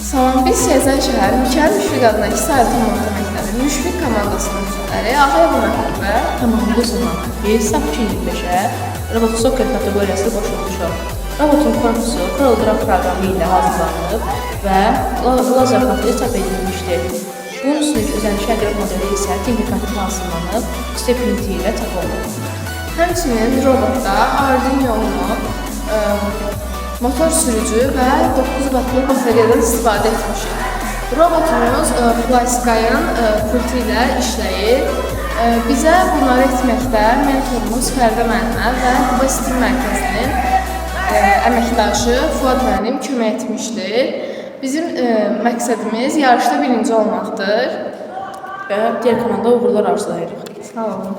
Salam, biz Sezən şəhər Mükəl Müşfiq adına 2 saylı Tamamlı məktəbi Müşfiq komandasının üzvləri Ağayev Məhəmməd və Tamamlı Zaman. Biz SAP 2025-ə robot soccer kateqoriyası qoşulmuşuq. Robotun korpusu Program proqramı ilə hazırlanıb və lazer xətti çap edilmişdir. Bunun üstündəki özəniş əqrəb modeli isə texnikatik hazırlanıb, üstə printi ilə çap olunub. həmçinin robotda Arduino motor sürücü və 9 vatlı bateriyadan istifadə etmişik. Robotumuz FlySky-ın pultu ilə işləyir. Bizə bunları etməkdə mentorumuz Fərdə müəllimə və Quba Stil Mərkəzinin əməkdaşı Fuad müəllim kömək etmişdir. Bizim məqsədimiz yarışda birinci olmaqdır. Və digər komanda uğurlar arzulayırıq. Sağ olun.